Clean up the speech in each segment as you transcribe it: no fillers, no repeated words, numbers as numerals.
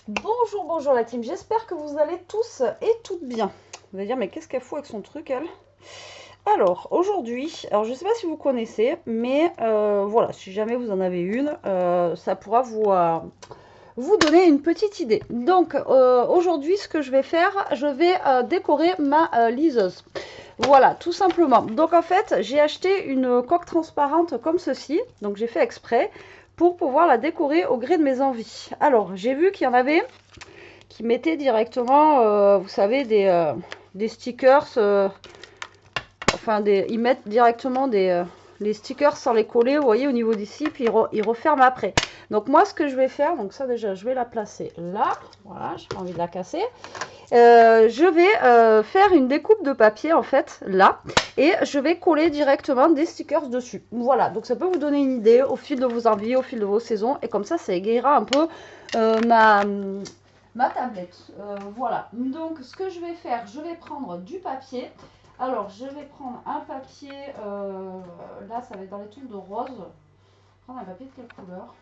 Bonjour, bonjour la team, j'espère que vous allez tous et toutes bien. Vous allez dire, mais qu'est-ce qu'elle fout avec son truc, elle? Alors, aujourd'hui, alors je ne sais pas si vous connaissez, mais voilà, si jamais vous en avez une, ça pourra vous donner une petite idée. Donc, aujourd'hui, ce que je vais faire, je vais décorer ma liseuse. Voilà, tout simplement. Donc, en fait, j'ai acheté une coque transparente comme ceci, donc j'ai fait exprès, pour pouvoir la décorer au gré de mes envies. Alors, j'ai vu qu'il y en avait qui mettaient directement, vous savez, des stickers, enfin, ils mettent directement les stickers sans les coller, vous voyez, au niveau d'ici, puis ils referment après. Donc moi, ce que je vais faire, donc ça déjà, je vais la placer là, voilà, j'ai pas envie de la casser. Je vais faire une découpe de papier en fait là et je vais coller directement des stickers dessus. Voilà, donc ça peut vous donner une idée au fil de vos envies, au fil de vos saisons et comme ça égayera un peu ma tablette. Voilà, donc ce que je vais faire, je vais prendre du papier. Alors je vais prendre un papier, là ça va être dans les tons de rose. Je vais prendre un papier de quelle couleur?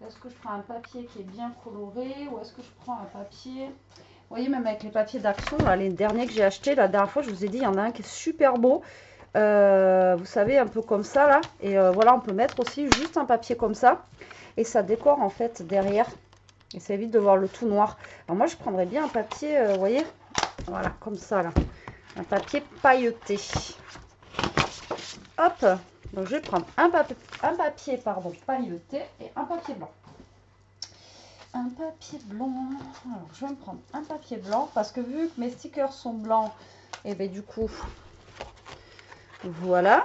Est-ce que je prends un papier qui est bien coloré ou est-ce que je prends un papier... Vous voyez, même avec les papiers d'Action, les derniers que j'ai achetés, la dernière fois, je vous ai dit, il y en a un qui est super beau. Vous savez, un peu comme ça, là. Et voilà, on peut mettre aussi juste un papier comme ça. Et ça décore, en fait, derrière. Et ça évite de voir le tout noir. Alors moi, je prendrais bien un papier, vous voyez, voilà, comme ça, là. Un papier pailleté. Hop. Donc, je vais prendre un papier pardon, pailleté et un papier blanc. Un papier blanc. Alors, je vais me prendre un papier blanc parce que vu que mes stickers sont blancs, et bien du coup, voilà.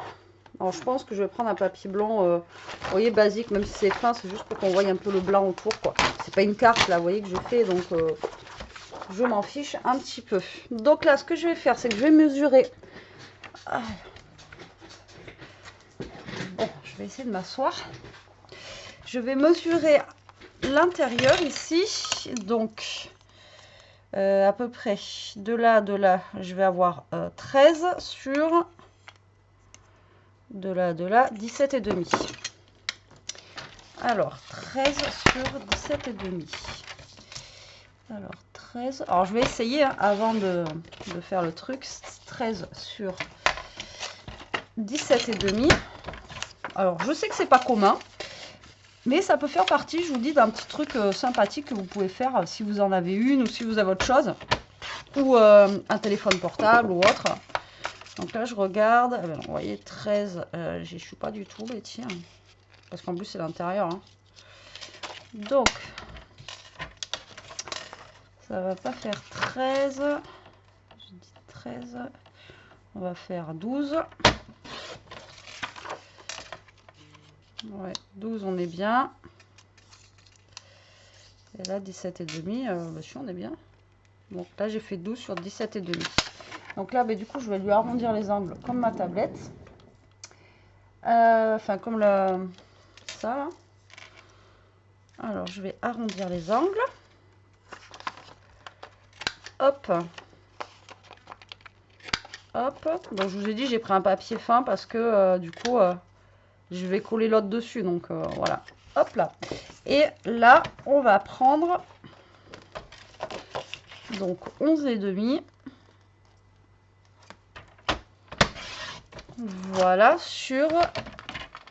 Alors, je pense que je vais prendre un papier blanc, vous voyez, basique, même si c'est fin, c'est juste pour qu'on voie un peu le blanc autour, quoi. C'est pas une carte, là, vous voyez, que je fais, donc je m'en fiche un petit peu. Donc là, ce que je vais faire, c'est que je vais mesurer. Bon, je vais essayer de m'asseoir. Je vais mesurer l'intérieur ici, donc à peu près de là, je vais avoir 13 sur de là, 17 et demi. Alors 13 sur 17 et demi. Alors 13, alors je vais essayer hein, avant de faire le truc. 13 sur 17 et demi. Alors je sais que c'est pas commun, mais ça peut faire partie, je vous dis, d'un petit truc sympathique que vous pouvez faire si vous en avez une ou si vous avez autre chose. Ou un téléphone portable ou autre. Donc là, je regarde. Vous voyez, 13, j'y suis pas du tout, mais tiens. Parce qu'en plus, c'est l'intérieur. Hein. Donc, ça va pas faire 13. Je dis 13. On va faire 12. Ouais, 12, on est bien. Et là, 17 et demi. Bah, si, on est bien. Donc là, j'ai fait 12 sur 17 et demi. Donc là, bah, du coup, je vais lui arrondir les angles comme ma tablette. Enfin, comme ça, là. Alors, je vais arrondir les angles. Hop. Hop. Donc, je vous ai dit, j'ai pris un papier fin parce que, du coup, je vais coller l'autre dessus. Donc, voilà. Hop là. Et là, on va prendre donc 11 et demi. Voilà, sur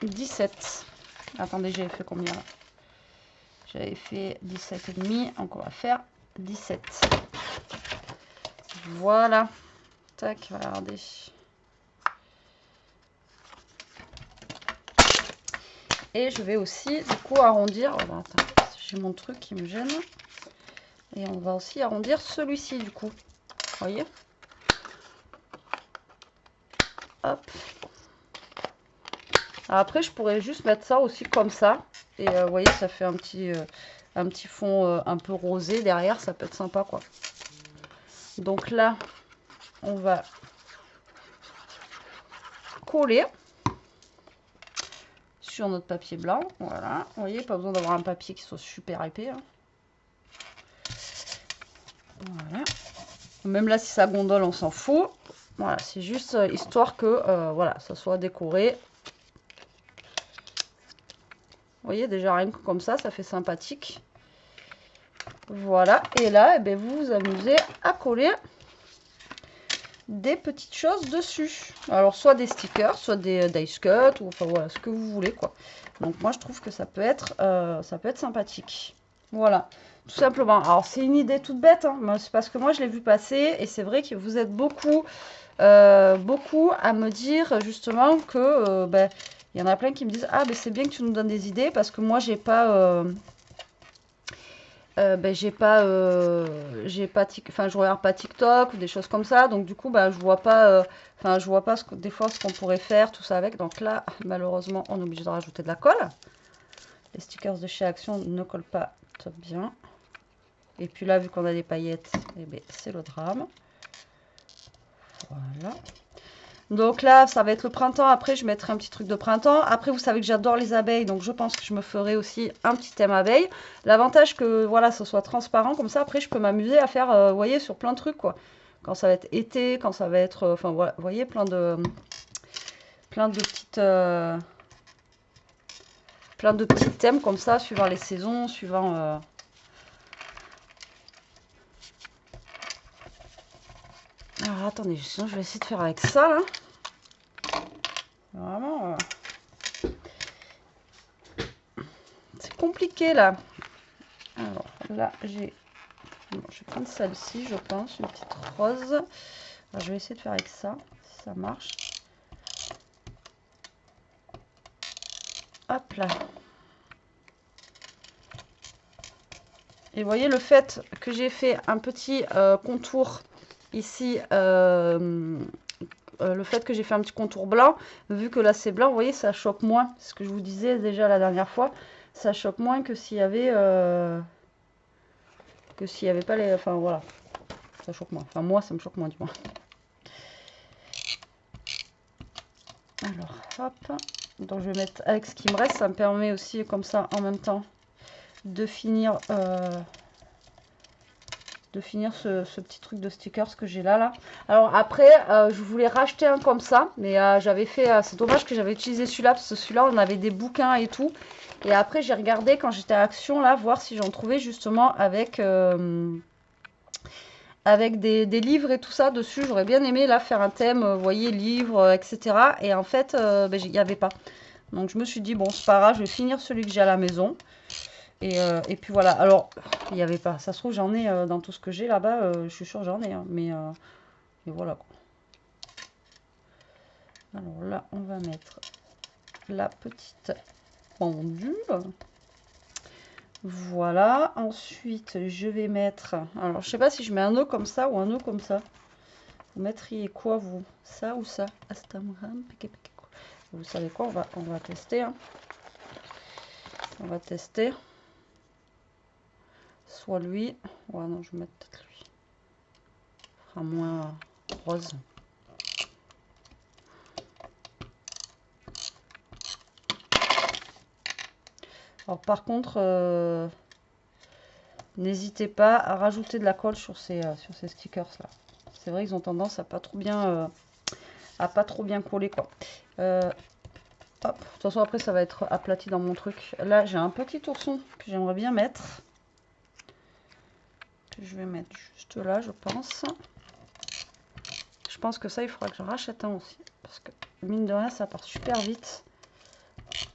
17. Attendez, j'avais fait combien là? J'avais fait 17 et demi. Donc, on va faire 17. Voilà. Tac, regardez. Et je vais aussi, du coup, arrondir. Oh, bah, attends, j'ai mon truc qui me gêne. Et on va aussi arrondir celui-ci, du coup. Vous voyez? Hop. Alors après, je pourrais juste mettre ça aussi comme ça. Et vous voyez, ça fait un petit fond un peu rosé derrière. Ça peut être sympa, quoi. Donc là, on va coller sur notre papier blanc. Voilà. Vous voyez, pas besoin d'avoir un papier qui soit super épais. Hein. Voilà. Même là, si ça gondole, on s'en fout. Voilà, c'est juste histoire que voilà, ça soit décoré. Vous voyez, déjà rien que comme ça fait sympathique. Voilà, et là, eh bien, vous vous amusez à coller des petites choses dessus. Alors, soit des stickers, soit des dice cut, ou enfin voilà, ce que vous voulez, quoi. Donc, moi, je trouve que ça peut être sympathique. Voilà, tout simplement. Alors, c'est une idée toute bête, hein, mais c'est parce que moi, je l'ai vu passer, et c'est vrai que vous êtes beaucoup à me dire, justement, que, ben, il y en a plein qui me disent, ah, ben, c'est bien que tu nous donnes des idées, parce que moi, j'ai pas... ben, enfin, je regarde pas TikTok ou des choses comme ça, donc du coup, bah, je vois pas des fois ce qu'on pourrait faire, tout ça avec. Donc là, malheureusement, on est obligé de rajouter de la colle. Les stickers de chez Action ne collent pas top bien. Et puis là, vu qu'on a des paillettes, eh ben, c'est le drame. Voilà. Donc là, ça va être le printemps. Après, je mettrai un petit truc de printemps. Après, vous savez que j'adore les abeilles. Donc, je pense que je me ferai aussi un petit thème abeille. L'avantage que, voilà, ce soit transparent. Comme ça, après, je peux m'amuser à faire, vous voyez, sur plein de trucs, quoi. Quand ça va être été, quand ça va être... Enfin, voilà, vous voyez, plein de petites... plein de petits thèmes comme ça, suivant les saisons, suivant... Alors, attendez, sinon, je vais essayer de faire avec ça, là. Vraiment... c'est compliqué, là. Alors, là, j'ai... Bon, je vais prendre celle-ci, je pense, une petite rose. Alors, je vais essayer de faire avec ça, si ça marche. Hop là. Et vous voyez le fait que j'ai fait un petit contour ici, le fait que j'ai fait un petit contour blanc, vu que là c'est blanc, vous voyez, ça choque moins. C'est ce que je vous disais déjà la dernière fois. Ça choque moins que s'il y avait... pas les... Enfin voilà, ça choque moins. Enfin moi, ça me choque moins du moins. Alors, hop. Donc je vais mettre avec ce qui me reste. Ça me permet aussi, comme ça, en même temps, de finir ce petit truc de stickers que j'ai là. Alors après, je voulais racheter un comme ça, mais j'avais fait... c'est dommage que j'avais utilisé celui-là, parce que celui-là, on avait des bouquins et tout. Et après, j'ai regardé quand j'étais à Action, là, voir si j'en trouvais justement avec... avec des livres et tout ça dessus. J'aurais bien aimé là faire un thème, vous voyez, livres, etc. Et en fait, ben, il n'y avait pas. Donc je me suis dit, bon, c'est pas grave, je vais finir celui que j'ai à la maison. Et puis voilà. Alors, il n'y avait pas. Ça se trouve, j'en ai dans tout ce que j'ai là-bas. Je suis sûre, j'en ai. Hein, mais et voilà. Alors là, on va mettre la petite pendule. Voilà. Ensuite, je vais mettre... Alors, je sais pas si je mets un nœud comme ça ou un nœud comme ça. Vous mettriez quoi, vous? Ça ou ça? Vous savez quoi? On va tester. Hein. On va tester. Soit lui. Ouais, non, je vais mettre peut-être lui. Ce sera moins rose. Alors, par contre, n'hésitez pas à rajouter de la colle sur ces stickers là. C'est vrai qu'ils ont tendance à pas trop bien, coller quoi. Hop. De toute façon, après, ça va être aplati dans mon truc. Là, j'ai un petit ourson que j'aimerais bien mettre. Que je vais mettre juste là, je pense. Je pense que ça, il faudra que j'en rachète un aussi. Parce que, mine de rien, ça part super vite.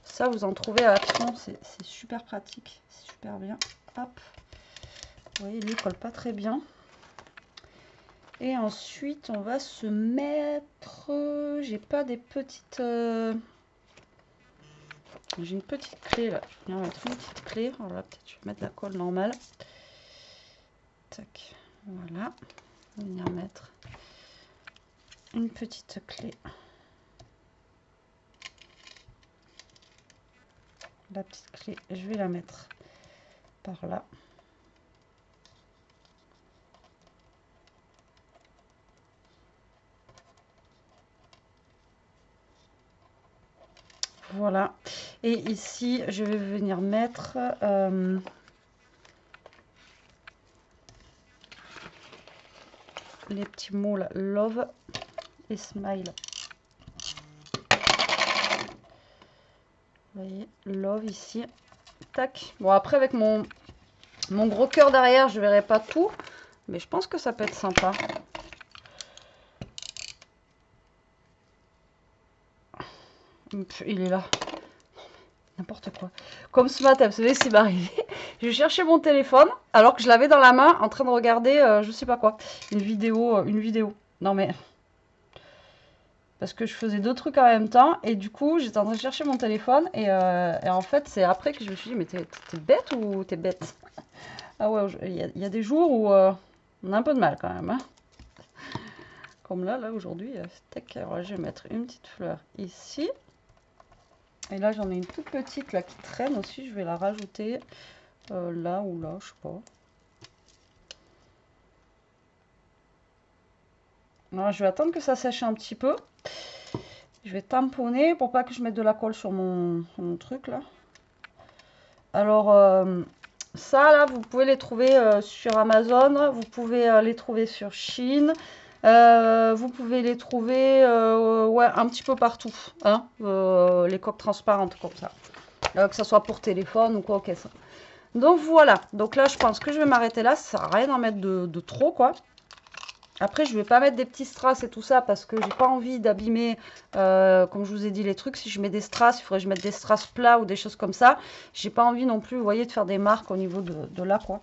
Ça, vous en trouvez à Action. C'est super pratique. C'est super bien. Hop. Vous voyez, lui, il colle pas très bien. Et ensuite, on va se mettre... J'ai pas des petites... J'ai une petite clé là. Je vais venir mettre une petite clé. Alors là, peut-être je vais mettre la colle normale. Tac. Voilà. Je vais venir mettre une petite clé. La petite clé, je vais la mettre par là. Voilà. Et ici, je vais venir mettre... les petits mots là, love et smile. Vous voyez, love ici. Tac. Bon, après, avec mon mon gros cœur derrière, je verrai pas tout. Mais je pense que ça peut être sympa. Il est là. N'importe quoi. Comme ce matin, vous savez, c'est m'arrivé. Je cherchais mon téléphone alors que je l'avais dans la main en train de regarder je sais pas quoi. Une vidéo. Non mais... Parce que je faisais deux trucs en même temps et du coup j'étais en train de chercher mon téléphone et en fait c'est après que je me suis dit mais t'es bête ou t'es bête? Ah ouais, il y a des jours où on a un peu de mal quand même. Hein. Comme là aujourd'hui, tac, alors je vais mettre une petite fleur ici. Et là j'en ai une toute petite là qui traîne aussi, je vais la rajouter là ou là, je sais pas. Alors, je vais attendre que ça sèche un petit peu. Je vais tamponner pour pas que je mette de la colle sur mon truc là. Alors ça là, vous pouvez les trouver sur Amazon, vous pouvez les trouver sur Shein, vous pouvez les trouver ouais, un petit peu partout, hein, les coques transparentes comme ça, que ce soit pour téléphone ou quoi que ça. Donc voilà, donc là je pense que je vais m'arrêter là, ça sert à rien d'en mettre de trop quoi. Après, je vais pas mettre des petits strass et tout ça parce que j'ai pas envie d'abîmer, comme je vous ai dit, les trucs. Si je mets des strass, il faudrait que je mette des strass plats ou des choses comme ça. J'ai pas envie non plus, vous voyez, de faire des marques au niveau de là, quoi.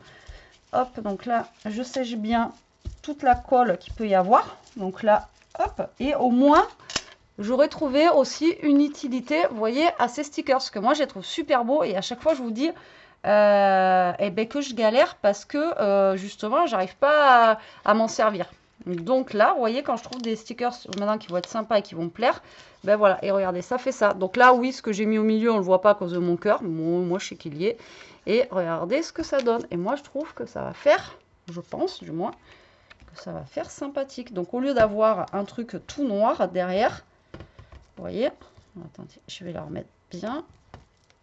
Hop, donc là, je sèche bien toute la colle qu'il peut y avoir. Donc là, hop, et au moins, j'aurais trouvé aussi une utilité, vous voyez, à ces stickers. Parce que moi, je les trouve super beaux et à chaque fois, je vous dis... eh ben, que je galère parce que justement, j'arrive pas à m'en servir. Donc là, vous voyez, quand je trouve des stickers maintenant qui vont être sympas et qui vont me plaire, ben voilà, et regardez, ça fait ça. Donc là, oui, ce que j'ai mis au milieu, on le voit pas à cause de mon cœur. Moi, je sais qu'il y est. Et regardez ce que ça donne. Et moi, je trouve que ça va faire, je pense du moins, que ça va faire sympathique. Donc au lieu d'avoir un truc tout noir derrière, vous voyez, attendez, je vais la remettre bien,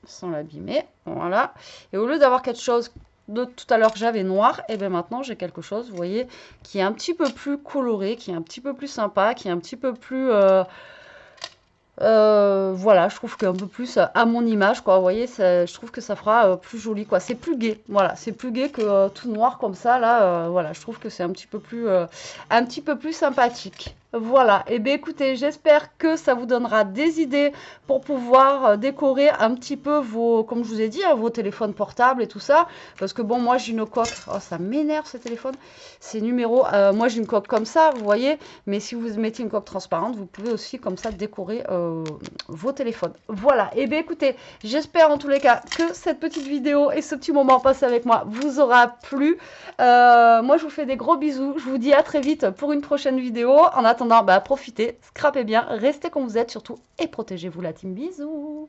sans l'abîmer, voilà. Et au lieu d'avoir quelque chose de tout à l'heure que j'avais noir, et bien maintenant j'ai quelque chose, vous voyez, qui est un petit peu plus coloré, qui est un petit peu plus sympa, qui est un petit peu plus voilà, je trouve qu'un peu plus à mon image, quoi. Vous voyez, je trouve que ça fera plus joli, quoi. C'est plus gai, voilà, c'est plus gai que tout noir comme ça, là. Voilà, je trouve que c'est un petit peu plus sympathique. Voilà, et bien écoutez, j'espère que ça vous donnera des idées pour pouvoir décorer un petit peu vos, comme je vous ai dit, hein, vos téléphones portables et tout ça. Parce que bon, moi j'ai une coque, oh ça m'énerve ce téléphone, ces numéros. Moi j'ai une coque comme ça, vous voyez, mais si vous mettez une coque transparente, vous pouvez aussi comme ça décorer vos téléphones. Voilà, et bien écoutez, j'espère en tous les cas que cette petite vidéo et ce petit moment passé avec moi vous aura plu. Moi je vous fais des gros bisous, je vous dis à très vite pour une prochaine vidéo. En attendant, bah, profitez, scrapez bien, restez comme vous êtes surtout et protégez-vous la team. Bisous.